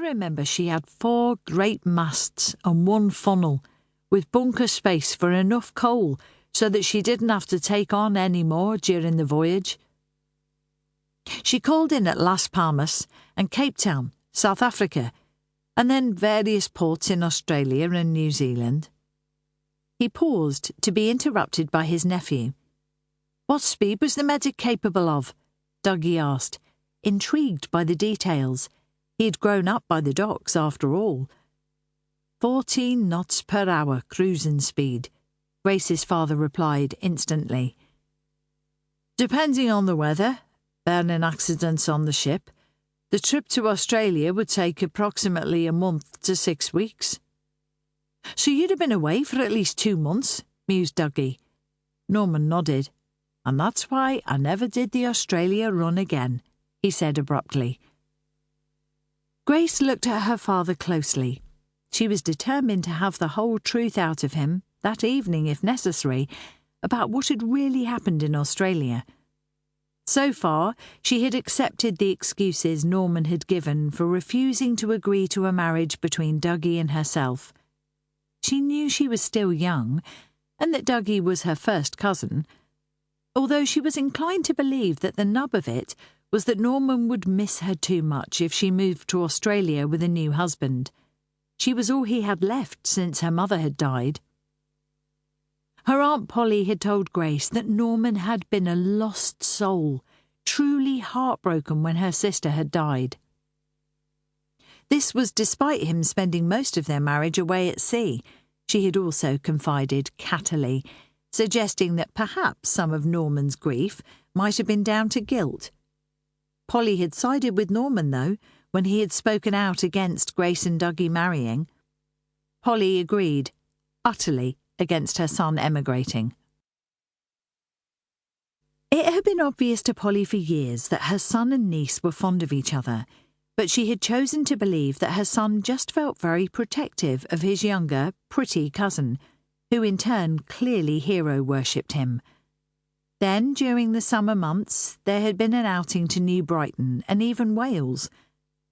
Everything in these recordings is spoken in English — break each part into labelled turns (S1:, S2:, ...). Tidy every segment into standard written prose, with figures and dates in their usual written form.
S1: remember she had 4 great masts and 1 funnel, with bunker space for enough coal so that she didn't have to take on any more during the voyage. She called in at Las Palmas and Cape Town, South Africa, and then various ports in Australia and New Zealand. He paused to be interrupted by his nephew. "What speed was the medic capable of?" Dougie asked, intrigued by the details. He had grown up by the docks, after all. 14 knots per hour cruising speed, Grace's father replied instantly. "Depending on the weather, burning accidents on the ship, the trip to Australia would take approximately a month to 6 weeks." "So you'd have been away for at least 2 months," mused Dougie. Norman nodded. "And that's why I never did the Australia run again," he said abruptly. Grace looked at her father closely. She was determined to have the whole truth out of him, that evening if necessary, about what had really happened in Australia. So far, she had accepted the excuses Norman had given for refusing to agree to a marriage between Dougie and herself. She knew she was still young, and that Dougie was her first cousin, although she was inclined to believe that the nub of it was that Norman would miss her too much if she moved to Australia with a new husband. She was all he had left since her mother had died. Her Aunt Polly had told Grace that Norman had been a lost soul, truly heartbroken when her sister had died. This was despite him spending most of their marriage away at sea, she had also confided cattily, suggesting that perhaps some of Norman's grief might have been down to guilt. Polly had sided with Norman, though, when he had spoken out against Grace and Dougie marrying. Polly agreed, utterly against her son emigrating. It had been obvious to Polly for years that her son and niece were fond of each other, but she had chosen to believe that her son just felt very protective of his younger, pretty cousin, who in turn clearly hero-worshipped him. Then, during the summer months, there had been an outing to New Brighton and even Wales.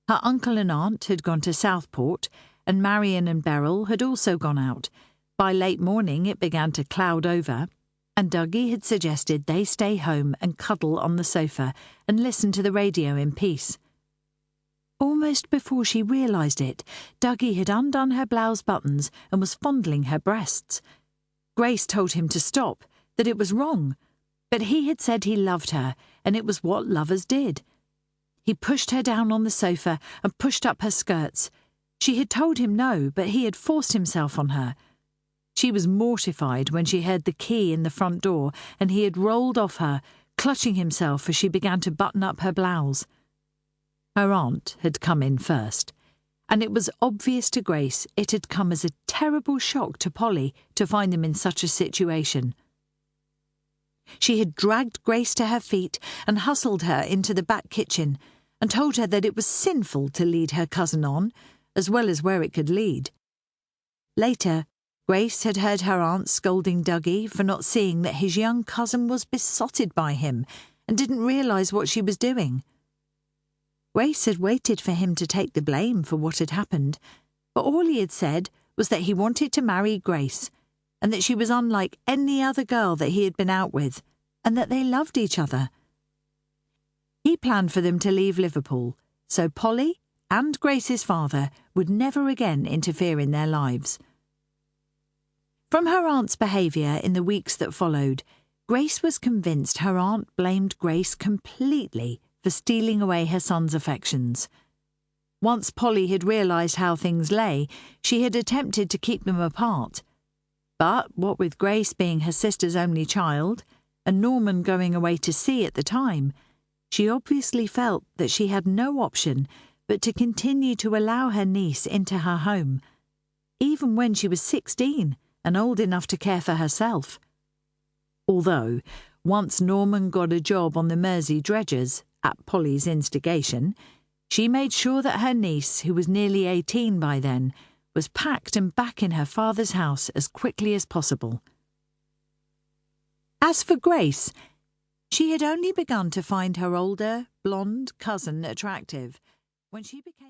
S1: Her uncle and aunt had gone to Southport, and Marion and Beryl had also gone out. By late morning it began to cloud over, and Dougie had suggested they stay home and cuddle on the sofa and listen to the radio in peace. Almost before she realised it, Dougie had undone her blouse buttons and was fondling her breasts. Grace told him to stop, that it was wrong, but he had said he loved her, and it was what lovers did. He pushed her down on the sofa and pushed up her skirts. She had told him no, but he had forced himself on her. She was mortified when she heard the key in the front door, and he had rolled off her, clutching himself as she began to button up her blouse. Her aunt had come in first, and it was obvious to Grace it had come as a terrible shock to Polly to find them in such a situation. She had dragged Grace to her feet and hustled her into the back kitchen and told her that it was sinful to lead her cousin on, as well as where it could lead. Later, Grace had heard her aunt scolding Dougie for not seeing that his young cousin was besotted by him and didn't realise what she was doing. Grace had waited for him to take the blame for what had happened, but all he had said was that he wanted to marry Grace, and that she was unlike any other girl that he had been out with, and that they loved each other. He planned for them to leave Liverpool, so Polly and Grace's father would never again interfere in their lives. From her aunt's behaviour in the weeks that followed, Grace was convinced her aunt blamed Grace completely for stealing away her son's affections. Once Polly had realised how things lay, she had attempted to keep them apart. But what with Grace being her sister's only child, and Norman going away to sea at the time, she obviously felt that she had no option but to continue to allow her niece into her home, even when she was 16 and old enough to care for herself. Although, once Norman got a job on the Mersey dredgers, at Polly's instigation, she made sure that her niece, who was nearly 18 by then, was packed and back in her father's house as quickly as possible. As for Grace, she had only begun to find her older, blonde cousin attractive when she became